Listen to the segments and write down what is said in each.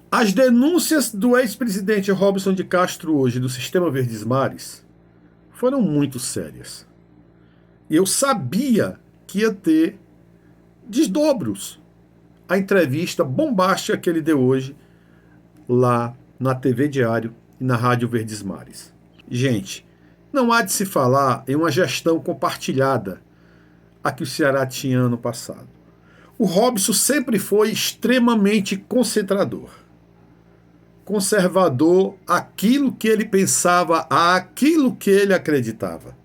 As denúncias do ex-presidente Robson de Castro hoje do Sistema Verdes Mares foram muito sérias. E eu sabia que ia ter desdobros. A entrevista bombástica que ele deu hoje lá na TV Diário e na Rádio Verdes Mares. Gente, não há de se falar em uma gestão compartilhada a que o Ceará tinha ano passado. O Robson sempre foi extremamente concentrador, conservador, aquilo que ele pensava, aquilo que ele acreditava.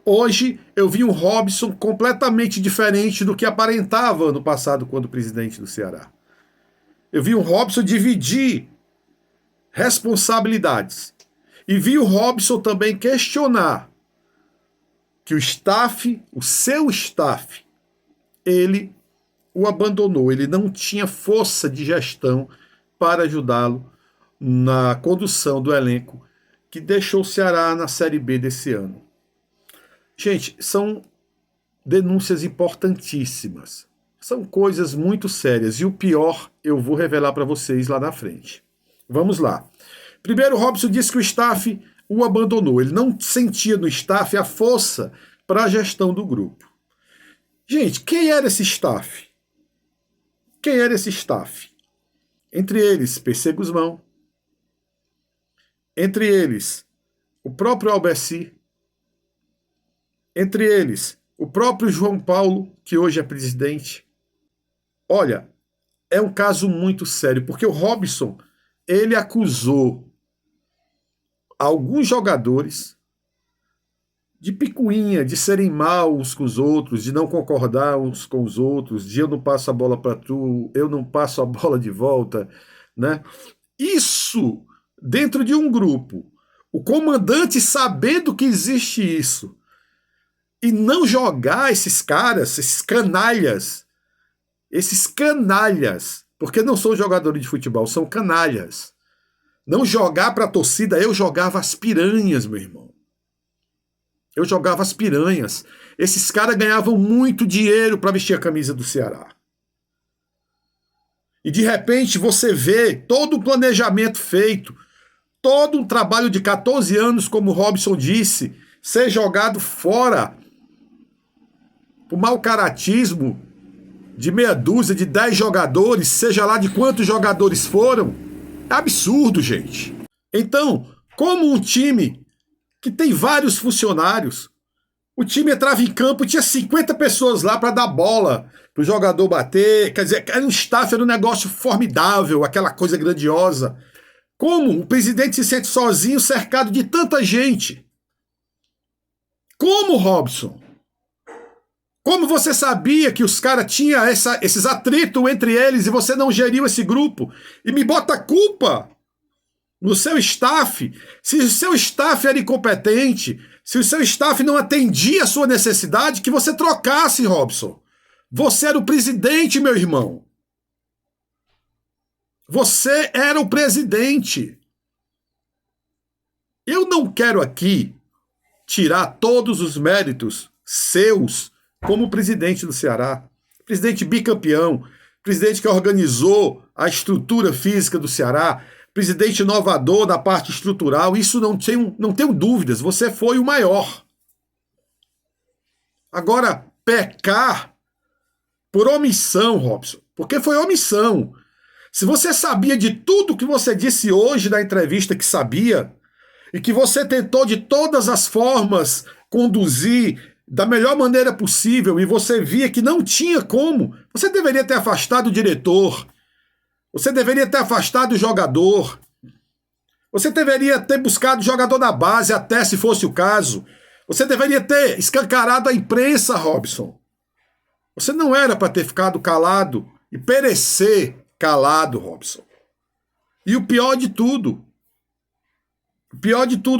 Hoje eu vi um Robson completamente diferente do que aparentava ano passado quando presidente do Ceará. Eu vi o Robson dividir responsabilidades. E vi o Robson também questionar que o staff, o seu staff, ele o abandonou. Ele não tinha força de gestão para ajudá-lo na condução do elenco que deixou o Ceará na Série B desse ano. Gente, são denúncias importantíssimas. São coisas muito sérias. E o pior eu vou revelar para vocês lá na frente. Vamos lá. Primeiro, o Robson disse que o staff o abandonou. Ele não sentia no staff a força para a gestão do grupo. Gente, quem era esse staff? Quem era esse staff? Entre eles, PC Guzmão. Entre eles, o próprio Albeci. Entre eles, o próprio João Paulo, que hoje é presidente. Olha, é um caso muito sério, porque o Robson, ele acusou alguns jogadores de picuinha, de serem maus uns com os outros, de não concordar uns com os outros, de eu não passo a bola para tu, eu não passo a bola de volta, né? Isso dentro de um grupo. O comandante sabendo que existe isso e não jogar esses caras, esses canalhas, porque não são jogadores de futebol, são canalhas. Não jogar para a torcida, eu jogava as piranhas, meu irmão. Eu jogava as piranhas. Esses caras ganhavam muito dinheiro para vestir a camisa do Ceará. E de repente você vê todo o planejamento feito, todo um trabalho de 14 anos, como o Robson disse, ser jogado fora por mau caratismo de meia dúzia, de 10 jogadores, seja lá de quantos jogadores foram. É absurdo, gente. Então, como um time que tem vários funcionários, o time entrava em campo, tinha 50 pessoas lá para dar bola, para o jogador bater, quer dizer, era um staff, era um negócio formidável, aquela coisa grandiosa. Como o presidente se sente sozinho, cercado de tanta gente? Como, Robson? Como você sabia que os caras tinham esses atritos entre eles e você não geriu esse grupo? E me bota a culpa no seu staff. Se o seu staff era incompetente, se o seu staff não atendia a sua necessidade, que você trocasse, Robson. Você era o presidente, meu irmão. Você era o presidente. Eu não quero aqui tirar todos os méritos seus como presidente do Ceará, presidente bicampeão, presidente que organizou a estrutura física do Ceará, presidente inovador da parte estrutural, isso não tenho dúvidas, você foi o maior. Agora, pecar por omissão, Robson, porque foi omissão. Se você sabia de tudo que você disse hoje na entrevista que sabia, e que você tentou de todas as formas conduzir da melhor maneira possível e você via que não tinha como, você deveria ter afastado o diretor, você deveria ter afastado o jogador, você deveria ter buscado o jogador da base até se fosse o caso, você deveria ter escancarado a imprensa, Robson. Você não era para ter ficado calado e perecer calado, Robson. E o pior de tudo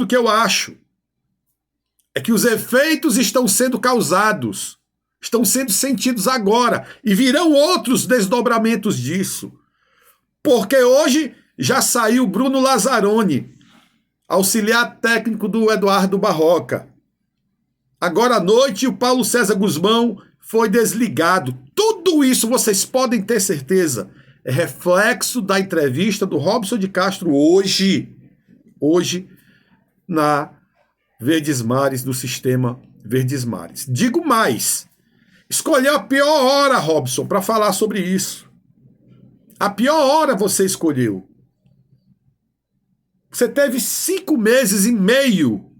que eu acho, é que os efeitos estão sendo causados, estão sendo sentidos agora, e virão outros desdobramentos disso. Porque hoje já saiu Bruno Lazzaroni, auxiliar técnico do Eduardo Barroca. Agora à noite o Paulo César Guzmão foi desligado. Tudo isso vocês podem ter certeza, é reflexo da entrevista do Robson de Castro hoje, na Verdes Mares, do sistema Verdes Mares. Digo mais, escolheu a pior hora, Robson, para falar sobre isso. A pior hora você escolheu. Você teve 5 meses e meio,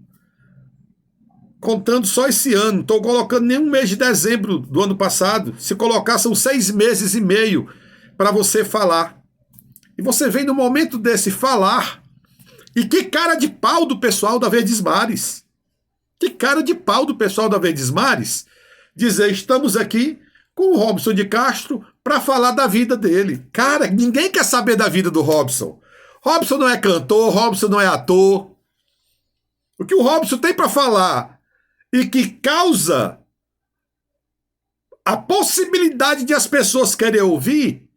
contando só esse ano. Não estou colocando nenhum mês de dezembro do ano passado. Se colocar, são 6 meses e meio para você falar. E você vem no momento desse falar. E que cara de pau do pessoal da Verdes Mares. Que cara de pau do pessoal da Verdes Mares dizer, estamos aqui com o Robson de Castro para falar da vida dele. Cara, ninguém quer saber da vida do Robson. Robson não é cantor, Robson não é ator. O que o Robson tem para falar e que causa a possibilidade de as pessoas querem ouvir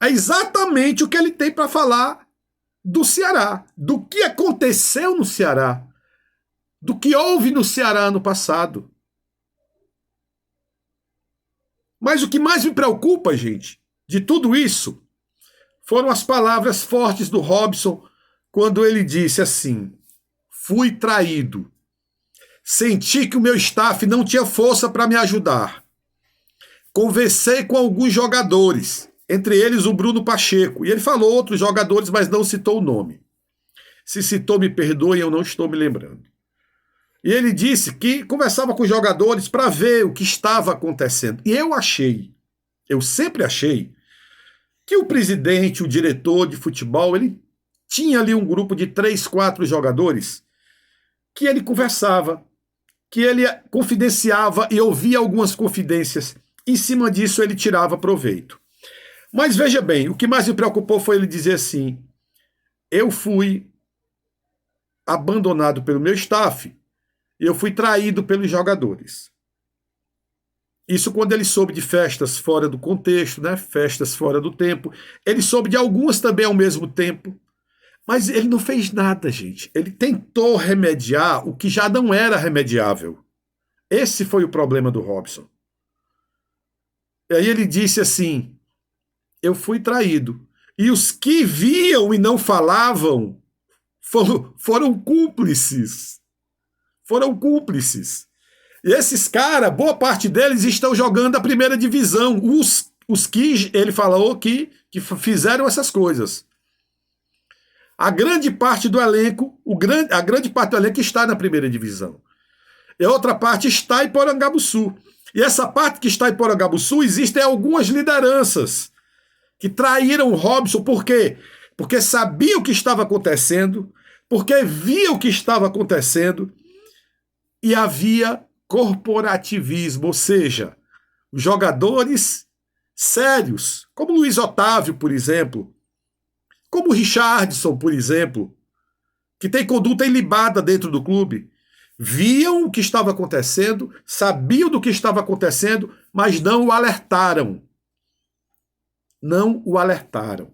é exatamente o que ele tem para falar do Ceará, do que aconteceu no Ceará, do que houve no Ceará ano passado. Mas o que mais me preocupa, gente, de tudo isso, foram as palavras fortes do Robson quando ele disse assim: fui traído. Senti que o meu staff não tinha força para me ajudar. Conversei com alguns jogadores, entre eles o Bruno Pacheco, e ele falou outros jogadores, mas não citou o nome. Se citou, me perdoem, eu não estou me lembrando. E ele disse que conversava com os jogadores para ver o que estava acontecendo. E eu sempre achei, que o presidente, o diretor de futebol, ele tinha ali um grupo de 3, 4 jogadores que ele conversava, que ele confidenciava e ouvia algumas confidências. Em cima disso, ele tirava proveito. Mas veja bem, o que mais me preocupou foi ele dizer assim: eu fui abandonado pelo meu staff, eu fui traído pelos jogadores. Isso quando ele soube de festas fora do contexto, né? Festas fora do tempo. Ele soube de algumas também ao mesmo tempo. Mas ele não fez nada, gente. Ele tentou remediar o que já não era remediável. Esse foi o problema do Robson. E aí ele disse assim: eu fui traído. E os que viam e não falavam foram cúmplices. Foram cúmplices. E esses caras, boa parte deles estão jogando a primeira divisão. Os que ele falou que fizeram essas coisas. A grande parte do elenco, a grande parte do elenco está na primeira divisão. E a outra parte está em Porangabuçu. E essa parte que está em Porangabuçu, existem algumas lideranças que traíram o Robson. Por quê? Porque sabiam o que estava acontecendo, porque viam o que estava acontecendo, e havia corporativismo, ou seja, jogadores sérios, como Luiz Otávio, por exemplo, como Richardson, por exemplo, que tem conduta ilibada dentro do clube, viam o que estava acontecendo, sabiam do que estava acontecendo, mas não o alertaram. Não o alertaram.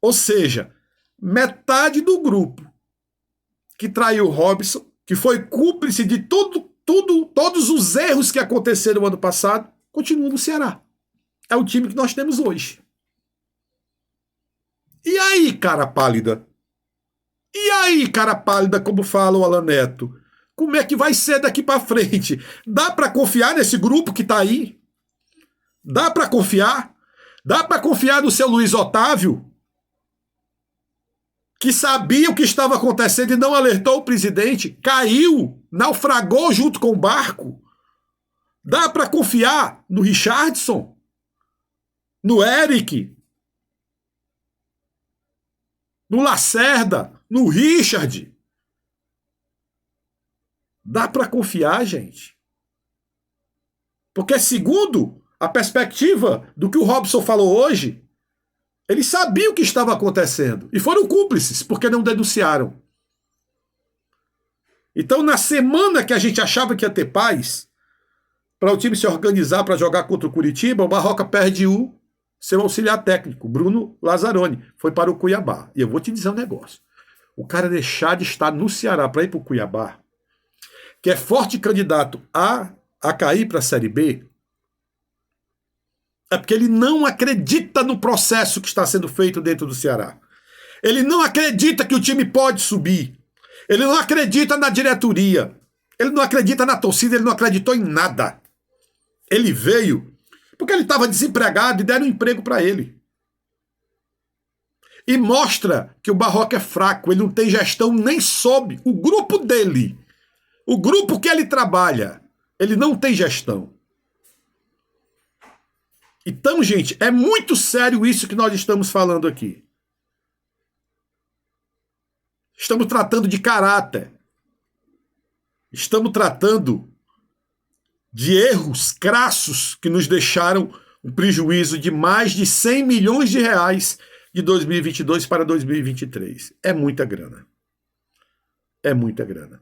Ou seja, metade do grupo que traiu o Robson, que foi cúmplice de todos os erros que aconteceram no ano passado, continua no Ceará. É o time que nós temos hoje. E aí, cara pálida? E aí, cara pálida, como fala o Alan Neto? Como é que vai ser daqui para frente? Dá para confiar nesse grupo que tá aí? Dá para confiar? Dá para confiar no seu Luiz Otávio, que sabia o que estava acontecendo e não alertou o presidente, caiu, naufragou junto com o barco? Dá para confiar no Richardson? No Eric? No Lacerda? No Richard? Dá para confiar, gente? Porque segundo a perspectiva do que o Robson falou hoje, eles sabiam o que estava acontecendo e foram cúmplices, porque não denunciaram. Então, na semana que a gente achava que ia ter paz, para o time se organizar para jogar contra o Curitiba, o Barroca perde o seu auxiliar técnico, Bruno Lazzaroni, foi para o Cuiabá. E eu vou te dizer um negócio. O cara deixar de estar no Ceará para ir para o Cuiabá, que é forte candidato a cair para a Série B, É porque ele não acredita no processo que está sendo feito dentro do Ceará. Ele não acredita que o time pode subir. Ele não acredita na diretoria. Ele não acredita na torcida, ele não acreditou em nada. Ele veio porque ele estava desempregado e deram um emprego para ele. E mostra que o Barroca é fraco, ele não tem gestão nem sob o grupo dele. O grupo que ele trabalha, ele não tem gestão. Então, gente, é muito sério isso que nós estamos falando aqui. Estamos tratando de caráter. Estamos tratando de erros crassos que nos deixaram um prejuízo de mais de 100 milhões de reais de 2022 para 2023. É muita grana. É muita grana.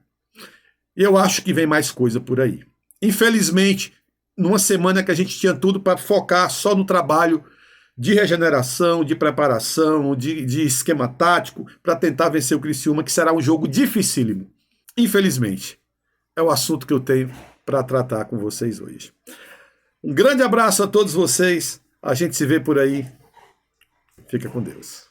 E eu acho que vem mais coisa por aí. Infelizmente, numa semana que a gente tinha tudo para focar só no trabalho de regeneração, de preparação, de esquema tático, para tentar vencer o Criciúma, que será um jogo dificílimo. Infelizmente, é o assunto que eu tenho para tratar com vocês hoje. Um grande abraço a todos vocês. A gente se vê por aí. Fica com Deus.